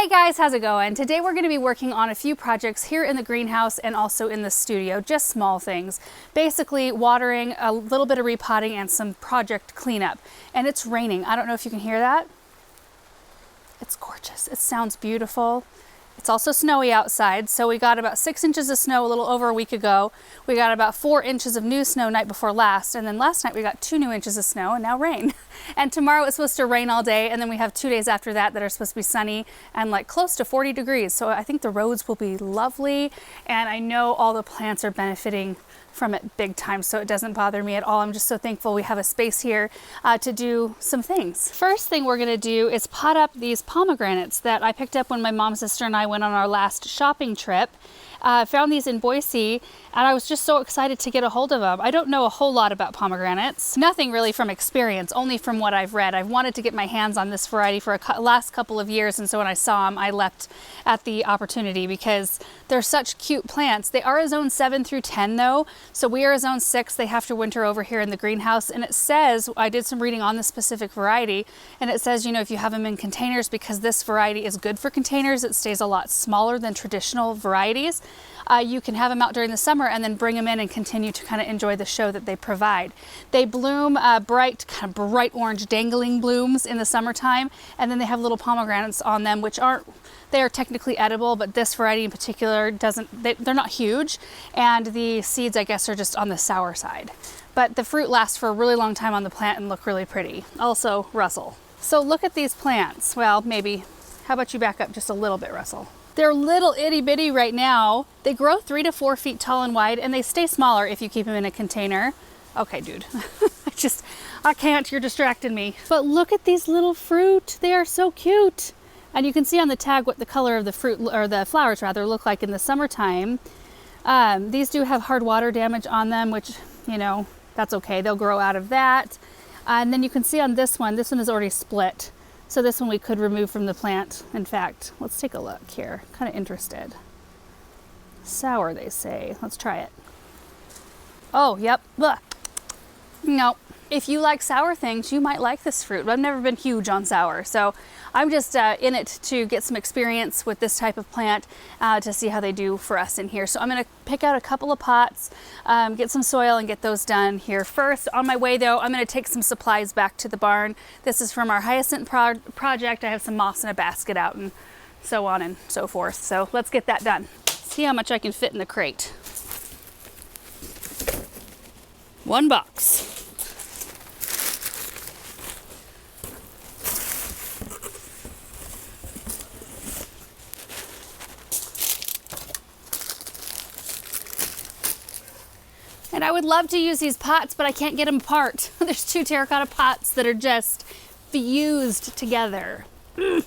Hey guys, how's it going? Today we're going to be working on a few projects here in the greenhouse and also in the studio, just small things. Basically watering, a little bit of repotting, and some project cleanup. And it's raining. I don't know if you can hear that. It's gorgeous. It sounds beautiful. It's also snowy outside, so we got about 6 inches of snow a little over a week ago. We got about 4 inches of new snow night before last, and then last night we got 2 new inches of snow and now rain. And tomorrow it's supposed to rain all day, and then we have 2 days after that are supposed to be sunny and like close to 40 degrees. So I think the roads will be lovely, and I know all the plants are benefiting from it big time, so it doesn't bother me at all. I'm just so thankful we have a space here to do some things. First thing we're gonna do is pot up these pomegranates that I picked up when my mom, sister, and I went on our last shopping trip. Found these in Boise, and I was just so excited to get a hold of them. I don't know a whole lot about pomegranates. Nothing really from experience, only from what I've read. I've wanted to get my hands on this variety for last couple of years, and so when I saw them, I leapt at the opportunity because they're such cute plants. They are a zone 7 through 10 though, so we are a zone 6. They have to winter over here in the greenhouse, and it says, I did some reading on this specific variety, and it says, you know, if you have them in containers, because this variety is good for containers, it stays a lot smaller than traditional varieties. You can have them out during the summer and then bring them in and continue to kind of enjoy the show that they provide. They bloom bright, kind of bright orange dangling blooms in the summertime, and then they have little pomegranates on them, which they are technically edible, but this variety in particular they're not huge, and the seeds, I guess, are just on the sour side. But the fruit lasts for a really long time on the plant and look really pretty. Also, Russell. So look at these plants. Well, maybe, how about you back up just a little bit, Russell? They're little itty bitty right now. They grow 3 to 4 feet tall and wide, and they stay smaller if you keep them in a container. Okay, dude, I can't, you're distracting me. But look at these little fruit. They are so cute. And you can see on the tag what the color of the fruit, or the flowers rather, look like in the summertime. These do have hard water damage on them, which, you know, that's okay. They'll grow out of that. And then you can see on this one is already split. So this one we could remove from the plant. In fact, let's take a look here. Kind of interested. Sour, they say. Let's try it. Oh, yep. Ugh. No. If you like sour things, you might like this fruit. I've never been huge on sour, so I'm just in it to get some experience with this type of plant to see how they do for us in here. So I'm going to pick out a couple of pots, get some soil, and get those done here first. On my way, though, I'm going to take some supplies back to the barn. This is from our hyacinth project. I have some moss in a basket out and so on and so forth. So let's get that done. See how much I can fit in the crate. 1 box. And I would love to use these pots, but I can't get them apart. There's 2 terracotta pots that are just fused together. I'm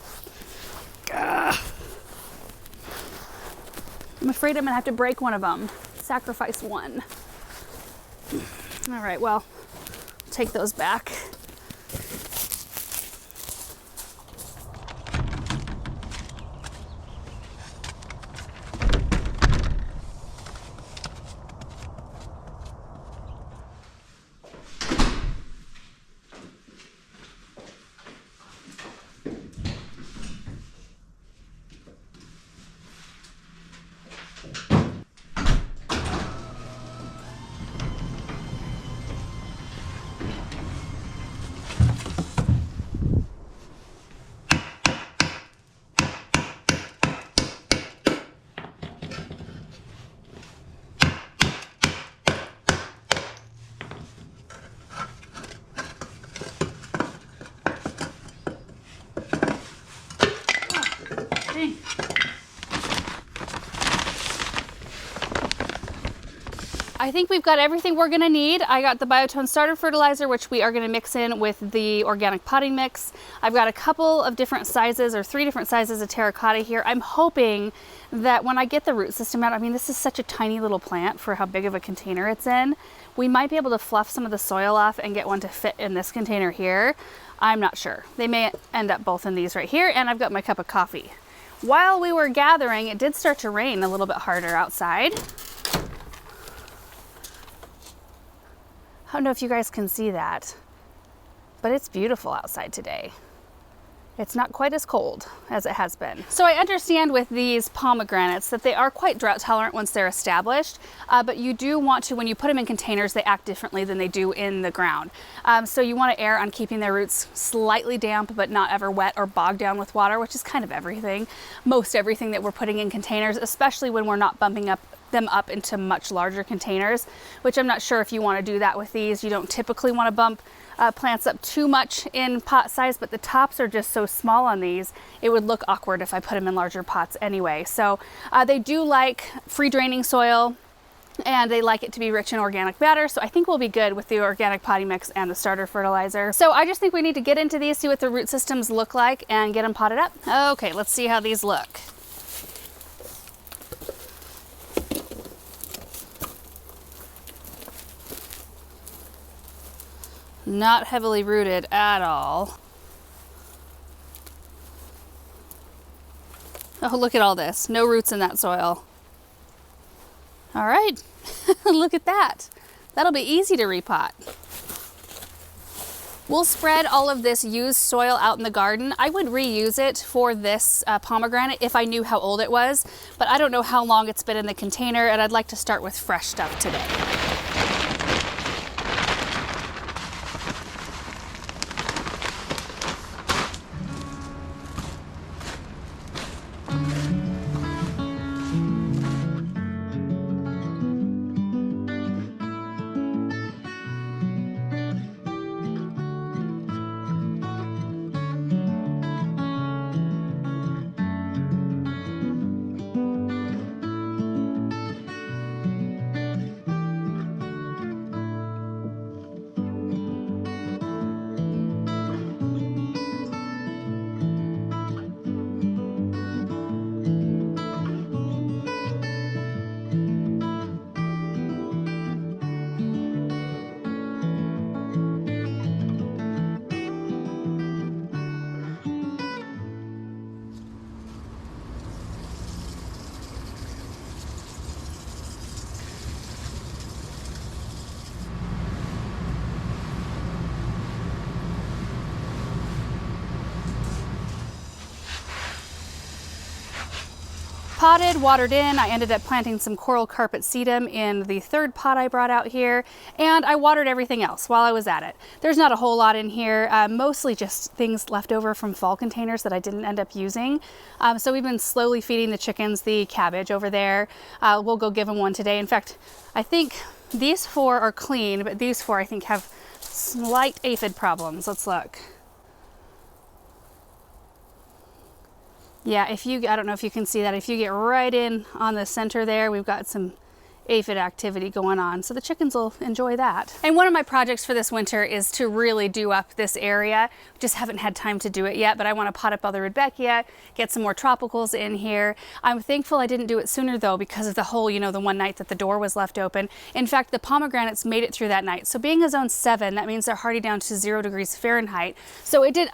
afraid I'm gonna have to break one of them. Sacrifice one. All right, well, take those back. I think we've got everything we're gonna need. I got the Biotone starter fertilizer, which we are gonna mix in with the organic potting mix. I've got a couple of different sizes, or 3 different sizes of terracotta here. I'm hoping that when I get the root system out, I mean, this is such a tiny little plant for how big of a container it's in. We might be able to fluff some of the soil off and get one to fit in this container here. I'm not sure. They may end up both in these right here, and I've got my cup of coffee. While we were gathering, it did start to rain a little bit harder outside. I don't know if you guys can see that, but it's beautiful outside today. it's not quite as cold as it has been. So I understand with these pomegranates that they are quite drought tolerant once they're established, but you do want to, when you put them in containers, they act differently than they do in the ground. So you want to err on keeping their roots slightly damp, but not ever wet or bogged down with water, which is kind of everything, most everything that we're putting in containers, especially when we're not bumping them up into much larger containers, which I'm not sure if you want to do that with these. You don't typically want to bump plants up too much in pot size, but the tops are just so small on these, it would look awkward if I put them in larger pots anyway. So they do like free draining soil, and they like it to be rich in organic matter. So I think we'll be good with the organic potting mix and the starter fertilizer. So I just think we need to get into these, see what the root systems look like, and get them potted up. Okay, let's see how these look. Not heavily rooted at all. Oh, look at all this. No roots in that soil. All right, look at that. That'll be easy to repot. We'll spread all of this used soil out in the garden. I would reuse it for this pomegranate if I knew how old it was, but I don't know how long it's been in the container, and I'd like to start with fresh stuff today. Potted, watered in. I ended up planting some coral carpet sedum in the third pot I brought out here, and I watered everything else while I was at it. There's not a whole lot in here, mostly just things left over from fall containers that I didn't end up using. So we've been slowly feeding the chickens the cabbage over there. We'll go give them one today. In fact, I think these 4 are clean, but these 4 I think have slight aphid problems. Let's look. Yeah, I don't know if you can see that. If you get right in on the center there, we've got some aphid activity going on. So the chickens will enjoy that. And one of my projects for this winter is to really do up this area. Just haven't had time to do it yet, but I want to pot up all the Rudbeckia, get some more tropicals in here. I'm thankful I didn't do it sooner though, because of the whole, the one night that the door was left open. In fact, the pomegranates made it through that night. So being a zone 7, that means they're hardy down to 0 degrees Fahrenheit. So it didn't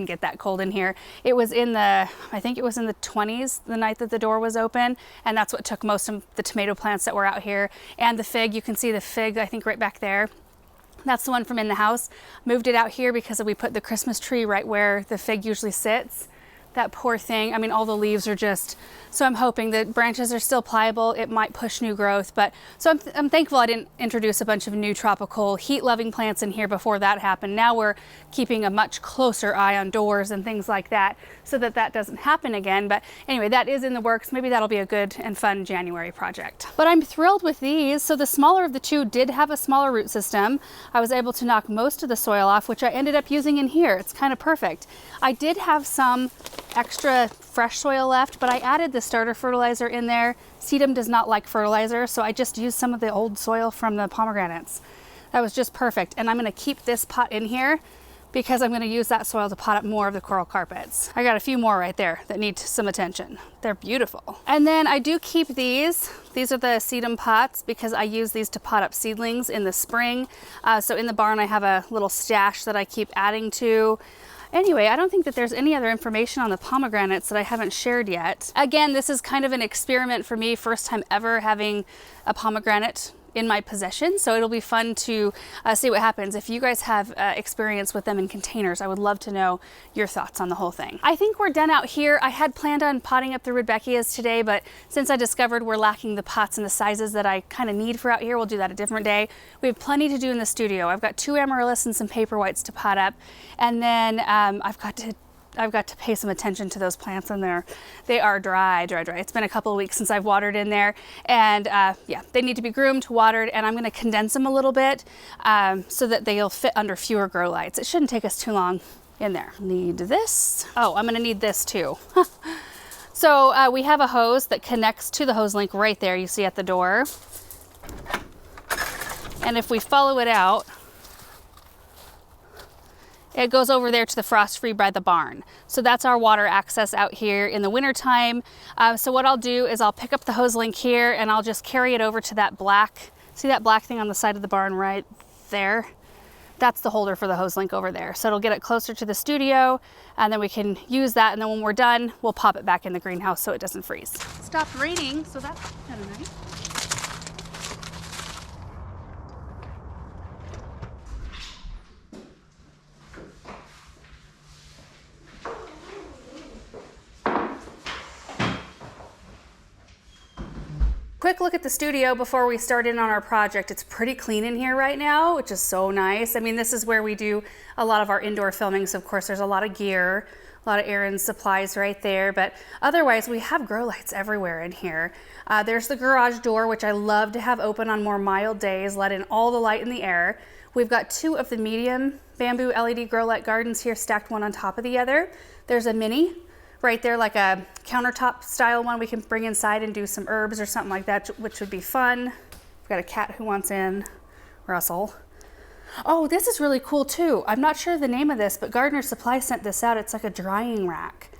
get that cold in here. It was I think it was in the 20s the night that the door was open. And that's what took most of the tomato plants that were out here. And the fig, you can see the fig, I think right back there. That's the one from in the house. Moved it out here because we put the Christmas tree right where the fig usually sits. That poor thing. I mean, all the leaves are just, so I'm hoping the branches are still pliable. It might push new growth, but so I'm thankful I didn't introduce a bunch of new tropical heat-loving plants in here before that happened. Now we're keeping a much closer eye on doors and things like that so that doesn't happen again. But anyway, that is in the works. Maybe that'll be a good and fun January project. But I'm thrilled with these. So the smaller of the two did have a smaller root system. I was able to knock most of the soil off, which I ended up using in here. It's kind of perfect. I did have some extra fresh soil left, but I added the starter fertilizer in there. Sedum does not like fertilizer, so I just used some of the old soil from the pomegranates. That was just perfect. And I'm going to keep this pot in here because I'm going to use that soil to pot up more of the coral carpets. I got a few more right there that need some attention. They're beautiful. And then I do keep these. These are the sedum pots because I use these to pot up seedlings in the spring. So in the barn I have a little stash that I keep adding to. Anyway, I don't think that there's any other information on the pomegranates that I haven't shared yet. Again, this is kind of an experiment for me. First time ever having a pomegranate in my possession, so it'll be fun to see what happens. If you guys have experience with them in containers, I would love to know your thoughts on the whole thing. I think we're done out here. I had planned on potting up the Rudbeckias today, but since I discovered we're lacking the pots and the sizes that I kind of need for out here, we'll do that a different day. We have plenty to do in the studio. I've got 2 amaryllis and some paper whites to pot up, and then I've got to pay some attention to those plants in there. They are dry. It's been a couple of weeks since I've watered in there, and yeah, they need to be groomed, watered, and I'm going to condense them a little bit so that they'll fit under fewer grow lights. It shouldn't take us too long in there. Need this. Oh, I'm going to need this too. So we have a hose that connects to the hose link right there, you see at the door. And if we follow it out, it goes over there to the frost free by the barn. So that's our water access out here in the winter time. So what I'll do is I'll pick up the hose link here and I'll just carry it over to that black, see that black thing on the side of the barn right there? That's the holder for the hose link over there. So it'll get it closer to the studio, and then we can use that, and then when we're done, we'll pop it back in the greenhouse so it doesn't freeze. It stopped raining, so that's kind of nice. Quick look at the studio before we start in on our project. It's pretty clean in here right now, which is so nice. I mean, this is where we do a lot of our indoor filming. So of course there's a lot of gear, a lot of Aaron's supplies right there, but otherwise we have grow lights everywhere in here. There's the garage door, which I love to have open on more mild days, let in all the light in the air. We've got 2 of the medium bamboo LED grow light gardens here, stacked one on top of the other. There's a mini right there, like a countertop style one we can bring inside and do some herbs or something like that, which would be fun. We've got a cat who wants in, Russell. Oh, this is really cool too. I'm not sure the name of this, but Gardener Supply sent this out. It's like a drying rack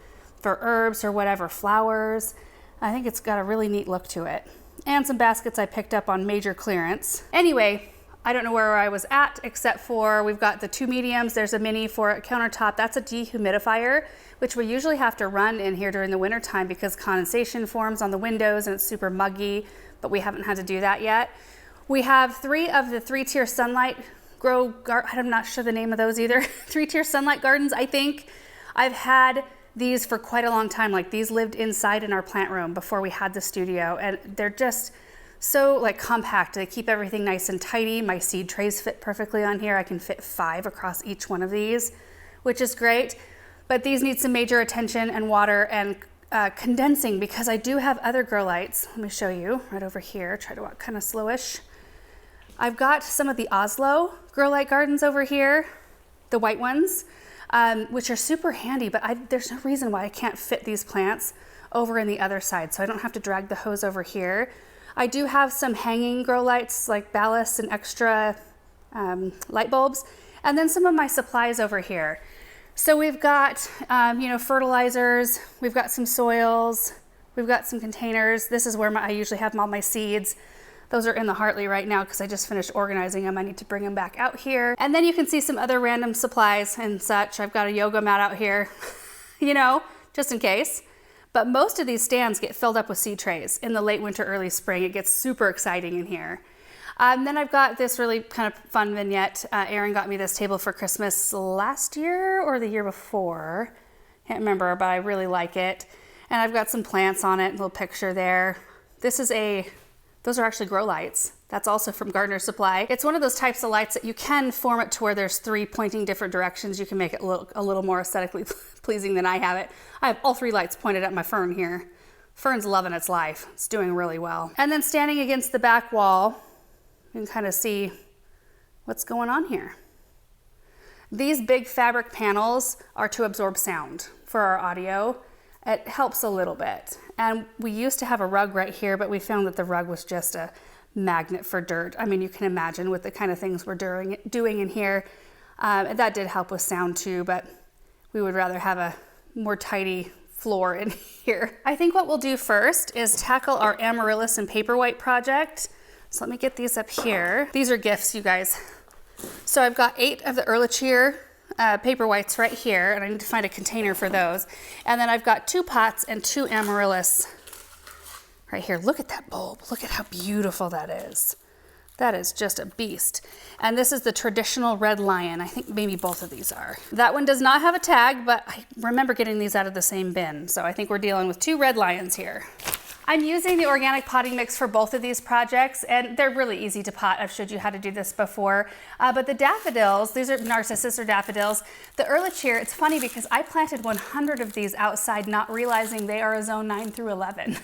for herbs or whatever, flowers. I think it's got a really neat look to it. And some baskets I picked up on major clearance. Anyway, I don't know where I was at, except for we've got the 2 mediums. There's a mini for a countertop. That's a dehumidifier, which we usually have to run in here during the winter time because condensation forms on the windows and it's super muggy, but we haven't had to do that yet. We have 3 of the 3-tier sunlight I'm not sure the name of those either. 3-tier sunlight gardens, I think. I've had these for quite a long time. Like, these lived inside in our plant room before we had the studio, and they're just so like compact. They keep everything nice and tidy. My seed trays fit perfectly on here. I can fit 5 across each one of these, which is great. But these need some major attention and water and condensing, because I do have other grow lights. Let me show you right over here. Try to walk kind of slowish. I've got some of the Oslo grow light gardens over here, the white ones, which are super handy, but there's no reason why I can't fit these plants over in the other side, so I don't have to drag the hose over here. I do have some hanging grow lights, like ballasts and extra light bulbs, and then some of my supplies over here. So we've got, fertilizers, we've got some soils, we've got some containers. This is where I usually have all my seeds. Those are in the Hartley right now because I just finished organizing them. I need to bring them back out here. And then you can see some other random supplies and such. I've got a yoga mat out here, just in case. But most of these stands get filled up with seed trays in the late winter, early spring. It gets super exciting in here. Then I've got this really kind of fun vignette. Aaron got me this table for Christmas last year or the year before. Can't remember, but I really like it. And I've got some plants on it, a little picture there. Those are actually grow lights. That's also from Gardener Supply. It's one of those types of lights that you can form it to where there's 3 pointing different directions. You can make it look a little more aesthetically pleasing than I have it. I have all 3 lights pointed at my fern here. Fern's loving its life. It's doing really well. And then standing against the back wall, you can kind of see what's going on here. These big fabric panels are to absorb sound for our audio. It helps a little bit. And we used to have a rug right here, but we found that the rug was just a magnet for dirt. I mean, you can imagine with the kind of things we're doing in here. That did help with sound too, but we would rather have a more tidy floor in here. I think what we'll do first is tackle our amaryllis and paper white project. So let me get these up here. These are gifts, you guys. So I've got 8 of the Earlicheer paper whites right here, and I need to find a container for those. And then I've got 2 pots and 2 amaryllis right here. Look at that bulb. Look at how beautiful that is. That is just a beast. And this is the traditional red lion. I think maybe both of these are. That one does not have a tag, but I remember getting these out of the same bin. So I think we're dealing with 2 red lions here. I'm using the organic potting mix for both of these projects, and they're really easy to pot. I've showed you how to do this before. But the daffodils, these are narcissus or daffodils. The Ehrlichia, it's funny because I planted 100 of these outside, not realizing they are a zone 9 through 11.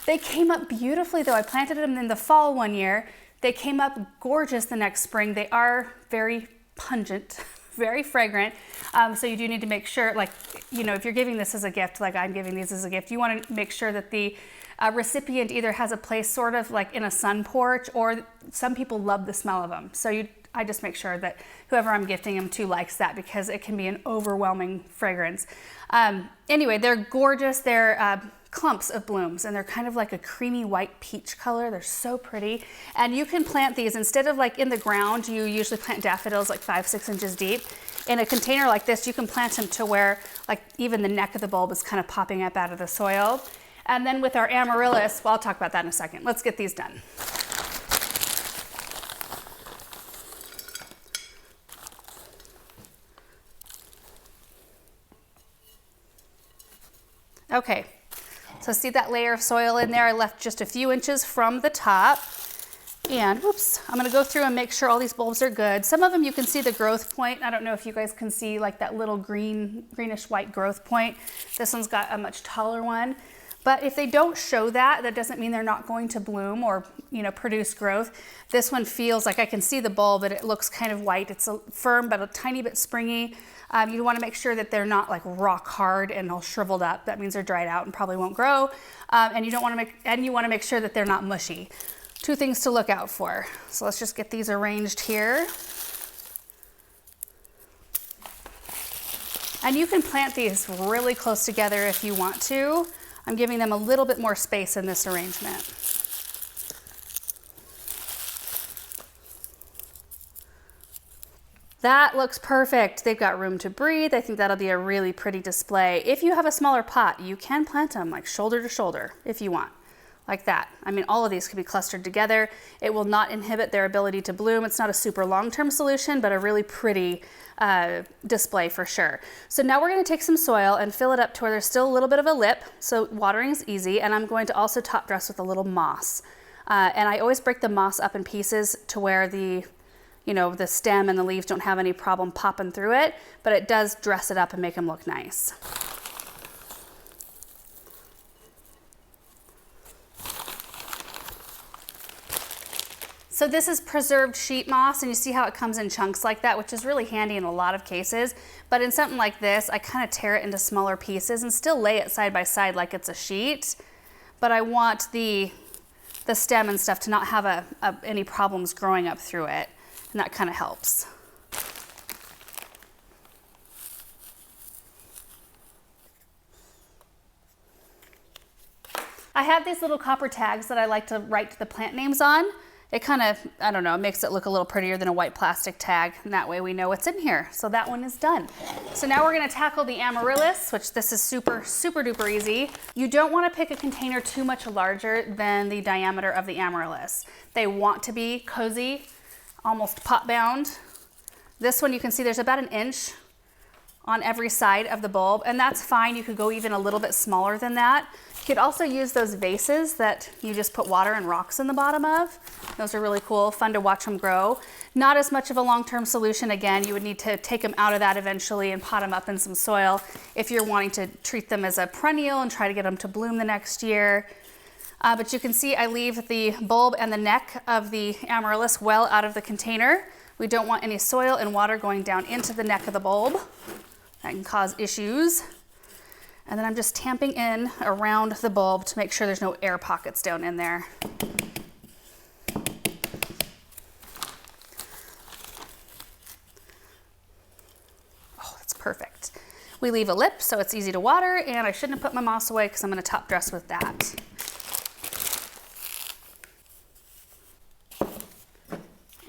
They came up beautifully though. I planted them in the fall one year. They came up gorgeous the next spring. They are very pungent, very fragrant. So you do need to make sure, like, you know, if you're giving this as a gift, like I'm giving these as a gift, you want to make sure that the recipient either has a place sort of like in a sun porch, or some people love the smell of them. So I just make sure that whoever I'm gifting them to likes that, because it can be an overwhelming fragrance. Anyway, they're gorgeous. They're clumps of blooms, and they're kind of like a creamy white peach color. They're so pretty. And you can plant these instead of like in the ground. You usually plant daffodils like 5-6 inches deep. In a container like this, you can plant them to where like even the neck of the bulb is kind of popping up out of the soil. And then with our amaryllis, well, I'll talk about that in a second. Let's get these done. Okay. So see that layer of soil in there? I left just a few inches from the top. And whoops, I'm gonna go through and make sure all these bulbs are good. Some of them you can see the growth point. I don't know if you guys can see like that little greenish white growth point. This one's got a much taller one. But if they don't show that, that doesn't mean they're not going to bloom or, you know, produce growth. This one feels like I can see the bulb, but it looks kind of white. It's firm, but a tiny bit springy. You want to make sure that they're not like rock hard and all shriveled up. That means they're dried out and probably won't grow. And you want to make sure that they're not mushy. 2 things to look out for. So let's just get these arranged here. And you can plant these really close together if you want to. I'm giving them a little bit more space in this arrangement. That looks perfect. They've got room to breathe. I think that'll be a really pretty display. If you have a smaller pot, you can plant them like shoulder to shoulder if you want, like that. I mean, all of these could be clustered together. It will not inhibit their ability to bloom. It's not a super long-term solution, but a really pretty display for sure. So now we're gonna take some soil and fill it up to where there's still a little bit of a lip, so watering is easy, and I'm going to also top dress with a little moss. And I always break the moss up in pieces to where the stem and the leaves don't have any problem popping through it, but it does dress it up and make them look nice. So this is preserved sheet moss, and you see how it comes in chunks like that, which is really handy in a lot of cases. But in something like this, I kind of tear it into smaller pieces and still lay it side by side like it's a sheet. But I want the stem and stuff to not have any problems growing up through it. And that kind of helps. I have these little copper tags that I like to write the plant names on. It kind of, I don't know, makes it look a little prettier than a white plastic tag, and that way we know what's in here. So that one is done. So now we're gonna tackle the amaryllis, which this is super, super duper easy. You don't wanna pick a container too much larger than the diameter of the amaryllis. They want to be cozy, almost pot bound. This one you can see there's about 1 inch on every side of the bulb, and that's fine. You could go even a little bit smaller than that. You could also use those vases that you just put water and rocks in the bottom of. Those are really cool, fun to watch them grow. Not as much of a long-term solution. Again, you would need to take them out of that eventually and pot them up in some soil if you're wanting to treat them as a perennial and try to get them to bloom the next year. But you can see I leave the bulb and the neck of the amaryllis well out of the container. We don't want any soil and water going down into the neck of the bulb. That can cause issues. And then I'm just tamping in around the bulb to make sure there's no air pockets down in there. Oh, that's perfect. We leave a lip so it's easy to water, and I shouldn't have put my moss away because I'm going to top dress with that.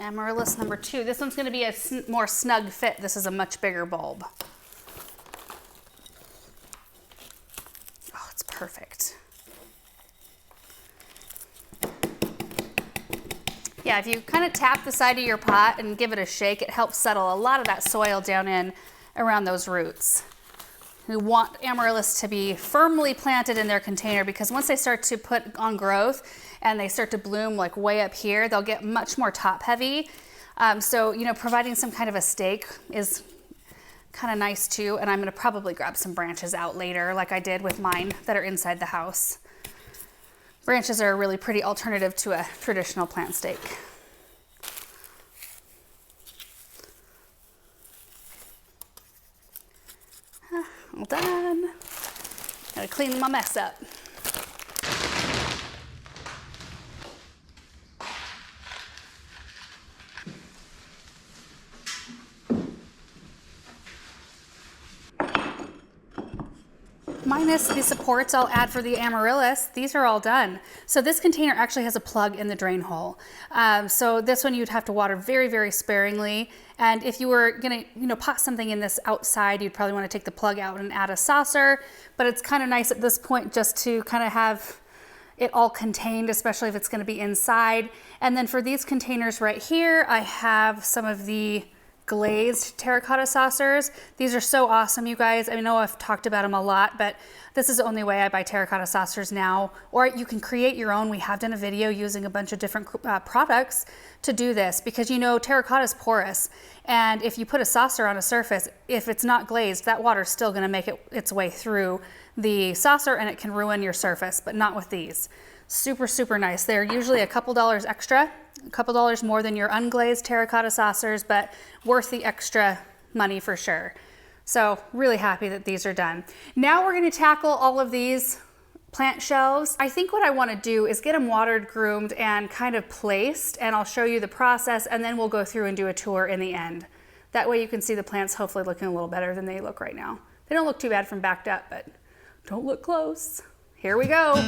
Amaryllis number 2. This one's going to be a more snug fit. This is a much bigger bulb. Oh, it's perfect. Yeah, if you kind of tap the side of your pot and give it a shake, it helps settle a lot of that soil down in around those roots. We want amaryllis to be firmly planted in their container because once they start to put on growth and they start to bloom like way up here, they'll get much more top heavy. So, you know, providing some kind of a stake is kind of nice too. And I'm gonna probably grab some branches out later like I did with mine that are inside the house. Branches are a really pretty alternative to a traditional plant stake. All done. Gotta clean my mess up. Minus the supports I'll add for the amaryllis, these are all done. So this container actually has a plug in the drain hole. So this one you'd have to water very, very sparingly. And if you were gonna, pot something in this outside, you'd probably wanna take the plug out and add a saucer. But it's kind of nice at this point just to kind of have it all contained, especially if it's gonna be inside. And then for these containers right here, I have some of the glazed terracotta saucers. These are so awesome, you guys. I know I've talked about them a lot, but this is the only way I buy terracotta saucers now. Or you can create your own. We have done a video using a bunch of different products to do this because terracotta is porous. And if you put a saucer on a surface, if it's not glazed, that water's still gonna make its way through the saucer and it can ruin your surface, but not with these. Super, super nice. They're usually a couple dollars extra, a couple dollars more than your unglazed terracotta saucers, but worth the extra money for sure. So really happy that these are done. Now we're going to tackle all of these plant shelves. I think what I want to do is get them watered, groomed, and kind of placed, and I'll show you the process, and then we'll go through and do a tour in the end. That way you can see the plants hopefully looking a little better than they look right now. They don't look too bad from backed up, but don't look close. Here we go.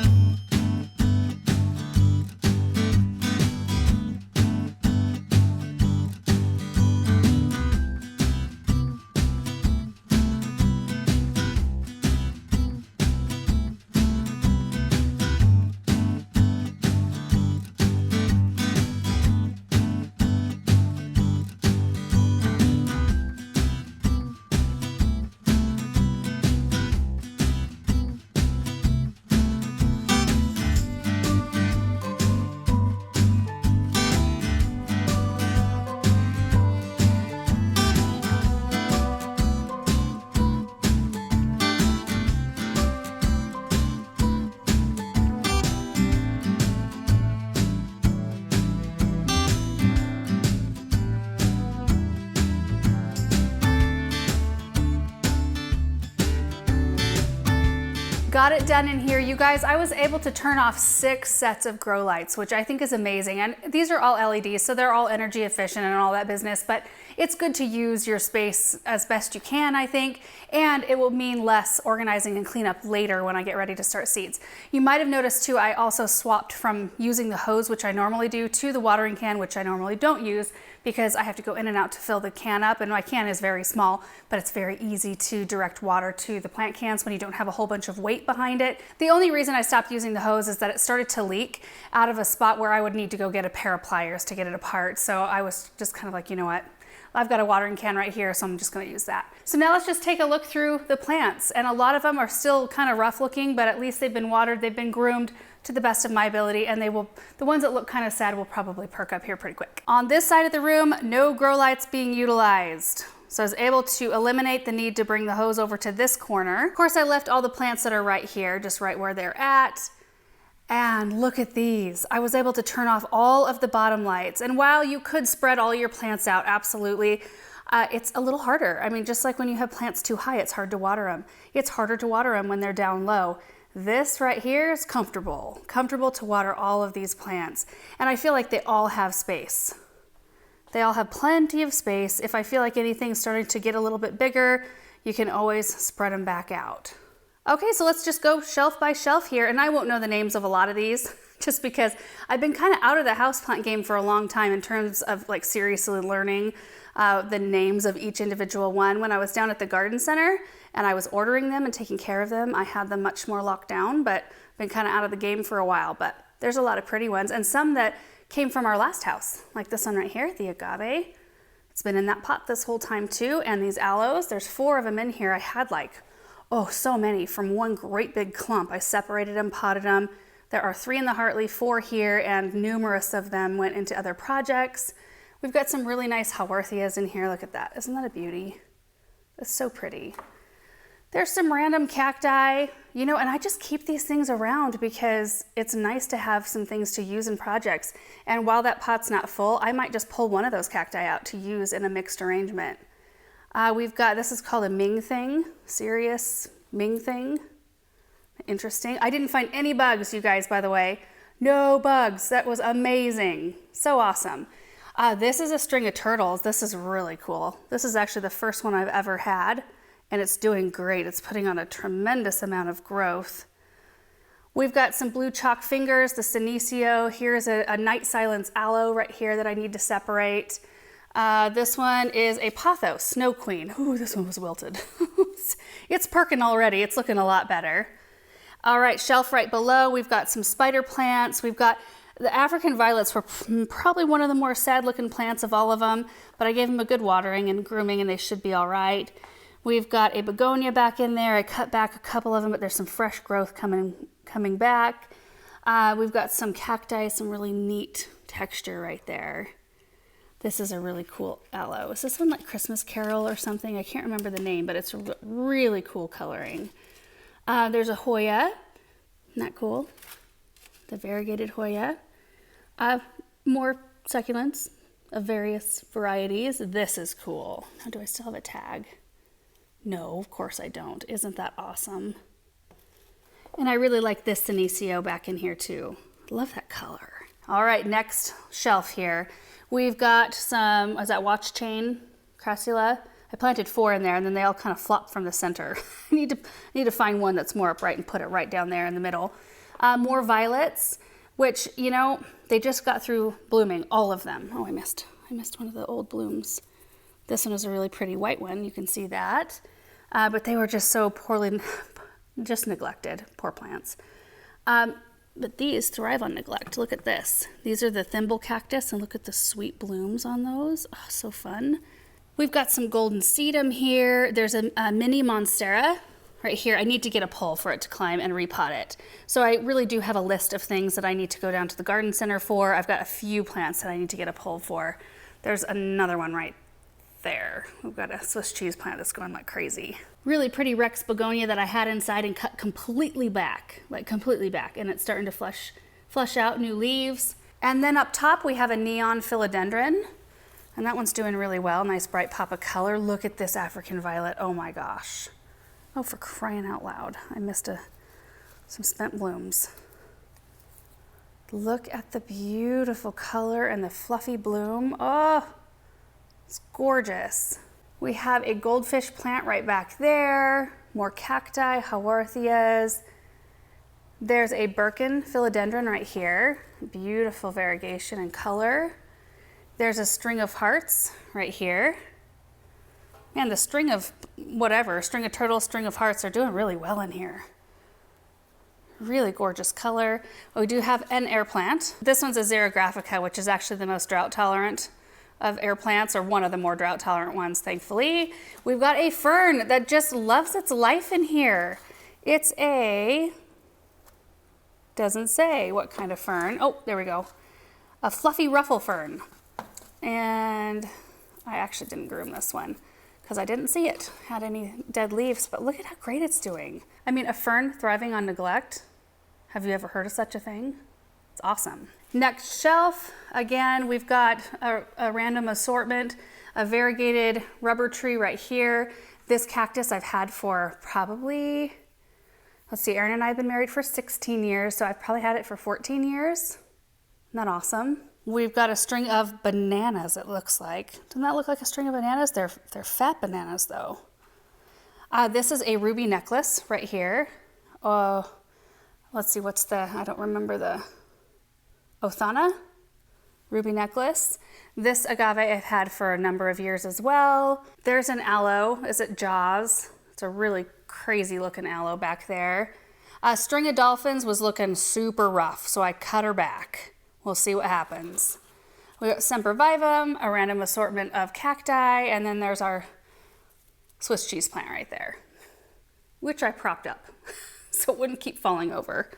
Got it done in here, you guys. I was able to turn off 6 sets of grow lights, which I think is amazing. And these are all LEDs, so they're all energy efficient and all that business, but it's good to use your space as best you can, I think, and it will mean less organizing and cleanup later when I get ready to start seeds. You might have noticed too, I also swapped from using the hose, which I normally do, to the watering can, which I normally don't use, because I have to go in and out to fill the can up, and my can is very small, but it's very easy to direct water to the plant cans when you don't have a whole bunch of weight behind it. The only reason I stopped using the hose is that it started to leak out of a spot where I would need to go get a pair of pliers to get it apart. So I was just kind of like, you know what? I've got a watering can right here, so I'm just gonna use that. So now let's just take a look through the plants. And a lot of them are still kind of rough looking, but at least they've been watered, they've been groomed to the best of my ability, and the ones that look kind of sad will probably perk up here pretty quick. On this side of the room, no grow lights being utilized. So I was able to eliminate the need to bring the hose over to this corner. Of course, I left all the plants that are right here, just right where they're at. And look at these. I was able to turn off all of the bottom lights. And while you could spread all your plants out, absolutely, it's a little harder. I mean, just like when you have plants too high, it's hard to water them. It's harder to water them when they're down low. This right here is comfortable to water all of these plants. And I feel like they all have space. They all have plenty of space. If I feel like anything's starting to get a little bit bigger, you can always spread them back out. Okay, so let's just go shelf by shelf here, and I won't know the names of a lot of these. just because I've been kind of out of the houseplant game for a long time in terms of like seriously learning the names of each individual one. When I was down at the garden center and I was ordering them and taking care of them, I had them much more locked down, but been kind of out of the game for a while. But there's a lot of pretty ones, and some that came from our last house, like this one right here, the agave. It's been in that pot this whole time too. And these aloes, there's 4 of them in here. I had like, oh, so many from one great big clump. I separated them, potted them. There are 3 in the Hartley, 4 here, and numerous of them went into other projects. We've got some really nice haworthias in here. Look at that. Isn't that a beauty? It's so pretty. There's some random cacti, you know, and I just keep these things around because it's nice to have some things to use in projects. And while that pot's not full, I might just pull one of those cacti out to use in a mixed arrangement. We've got, this is called a Ming thing, serious Ming thing. Interesting. I didn't find any bugs, you guys, by the way. No bugs. That was amazing. So awesome. This is a string of turtles. This is really cool. This is actually the first one I've ever had, and it's doing great. It's putting on a tremendous amount of growth. We've got some blue chalk fingers, the Senecio. Here's a night silence aloe right here that I need to separate. This one is a Pothos, Snow Queen. Ooh, this one was wilted. It's perking already. It's looking a lot better. All right, shelf right below, we've got some spider plants. We've got the African violets were probably one of the more sad looking plants of all of them, but I gave them a good watering and grooming and they should be all right. We've got a begonia back in there. I cut back a couple of them, but there's some fresh growth coming back. We've got some cacti, some really neat texture right there. This is a really cool aloe. Is this one like Christmas Carol or something? I can't remember the name, but it's really cool coloring. There's a Hoya. Isn't that cool? The variegated Hoya. More succulents of various varieties. This is cool. Now, do I still have a tag? No, of course I don't. Isn't that awesome? And I really like this Senecio back in here too. Love that color. All right, next shelf here. We've got some, is that watch chain crassula? I planted 4 in there and then they all kind of flop from the center. I need to find one that's more upright and put it right down there in the middle. More violets, which, you know, they just got through blooming, all of them. Oh, I missed one of the old blooms. This one is a really pretty white one, you can see that. But they were just so poorly, just neglected, poor plants. But these thrive on neglect. Look at this. These are the thimble cactus, and look at the sweet blooms on those. Oh, so fun. We've got some golden sedum here. There's a mini monstera right here. I need to get a pole for it to climb and repot it. So I really do have a list of things that I need to go down to the garden center for. I've got a few plants that I need to get a pole for. There's another one right there. We've got a Swiss cheese plant that's going like crazy. Really pretty Rex begonia that I had inside and cut completely back, and it's starting to flush out new leaves. And then up top we have a neon philodendron, and that one's doing really well. Nice bright pop of color. Look at this African violet. Oh my gosh. Oh, for crying out loud. I missed some spent blooms. Look at the beautiful color and the fluffy bloom. Oh, it's gorgeous. We have a goldfish plant right back there. More cacti, haworthias. There's a Birkin philodendron right here. Beautiful variegation and color. There's a string of hearts right here. Man, the string of turtles, string of hearts are doing really well in here. Really gorgeous color. We do have an air plant. This one's a Xerographica, which is actually the most drought tolerant of air plants, or one of the more drought tolerant ones, thankfully. We've got a fern that just loves its life in here. It's doesn't say what kind of fern. Oh, there we go. A fluffy ruffle fern. And I actually didn't groom this one because I didn't see it had any dead leaves, but look at how great it's doing. I mean, a fern thriving on neglect. Have you ever heard of such a thing? It's awesome. Next shelf, again, we've got a random assortment, a variegated rubber tree right here. This cactus I've had for probably, let's see, Aaron and I have been married for 16 years, so I've probably had it for 14 years. Isn't that awesome? We've got a string of bananas, it looks like. Doesn't that look like a string of bananas? They're fat bananas, though. This is a ruby necklace right here. Let's see, I don't remember the Othana ruby necklace. This agave I've had for a number of years as well. There's an aloe. Is it Jaws? It's a really crazy looking aloe back there. String of Dolphins was looking super rough, so I cut her back. We'll see what happens. We got Sempervivum, a random assortment of cacti, and then there's our Swiss cheese plant right there, which I propped up so it wouldn't keep falling over.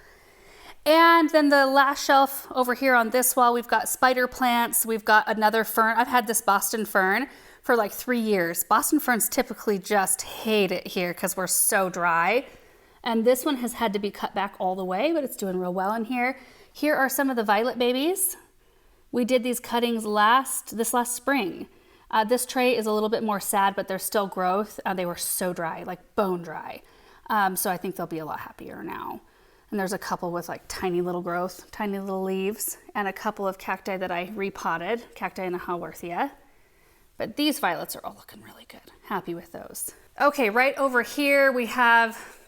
And then the last shelf over here on this wall, we've got spider plants. We've got another fern. I've had this Boston fern for like 3 years. Boston ferns typically just hate it here because we're so dry. And this one has had to be cut back all the way, but it's doing real well in here. Here are some of the violet babies. We did these cuttings this last spring. This tray is a little bit more sad, but there's still growth. They were so dry, like bone dry. So I think they'll be a lot happier now. And there's a couple with like tiny little growth, tiny little leaves, and a couple of cacti that I repotted, cacti and a Haworthia. But these violets are all looking really good. Happy with those. Okay, right over here we have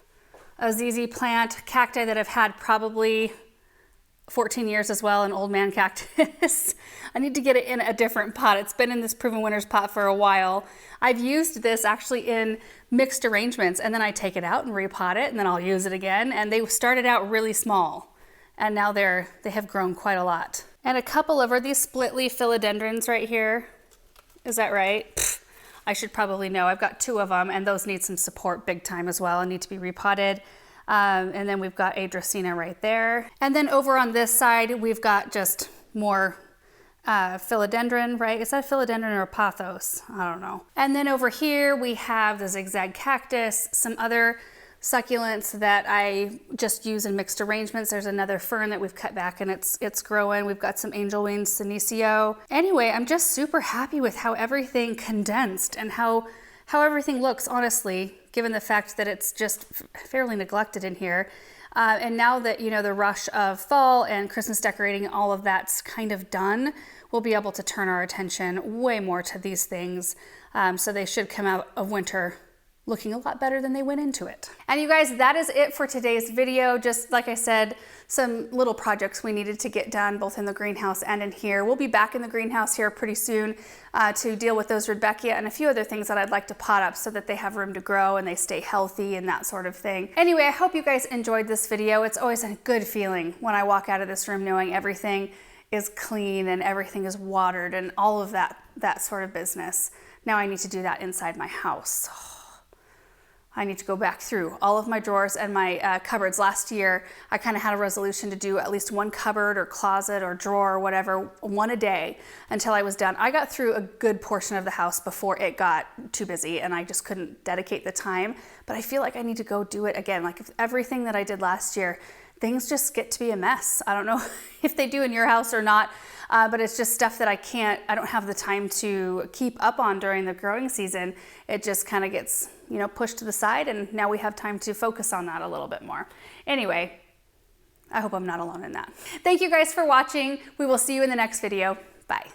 a ZZ plant, cacti that I've had probably 14 years as well, an old man cactus. I need to get it in a different pot. It's been in this Proven Winners pot for a while. I've used this actually in mixed arrangements, and then I take it out and repot it, and then I'll use it again. And they started out really small, and now they have grown quite a lot. And a couple of, are these split leaf philodendrons right here? Is that right? Pfft, I should probably know. I've got 2 of them, and those need some support big time as well and need to be repotted. And then we've got a Dracaena right there. And then over on this side, we've got just more philodendron, right? Is that philodendron or pothos? I don't know. And then over here, we have the zigzag cactus, some other succulents that I just use in mixed arrangements. There's another fern that we've cut back and it's growing. We've got some angel wings, senecio. Anyway, I'm just super happy with how everything condensed and how everything looks, honestly, given the fact that it's just fairly neglected in here. And now that, you know, the rush of fall and Christmas decorating, all of that's kind of done, we'll be able to turn our attention way more to these things. So they should come out of winter looking a lot better than they went into it. And you guys, that is it for today's video. Just like I said, some little projects we needed to get done both in the greenhouse and in here. We'll be back in the greenhouse here pretty soon to deal with those Rudbeckia and a few other things that I'd like to pot up so that they have room to grow and they stay healthy and that sort of thing. Anyway, I hope you guys enjoyed this video. It's always a good feeling when I walk out of this room knowing everything is clean and everything is watered and all of that sort of business. Now I need to do that inside my house. I need to go back through all of my drawers and my cupboards. Last year, I kind of had a resolution to do at least one cupboard or closet or drawer or whatever, one a day until I was done. I got through a good portion of the house before it got too busy and I just couldn't dedicate the time. But I feel like I need to go do it again. Like if everything that I did last year, things just get to be a mess. I don't know if they do in your house or not, but it's just stuff that I don't have the time to keep up on during the growing season. It just kind of gets, you know, pushed to the side, and now we have time to focus on that a little bit more. Anyway, I hope I'm not alone in that. Thank you guys for watching. We will see you in the next video. Bye.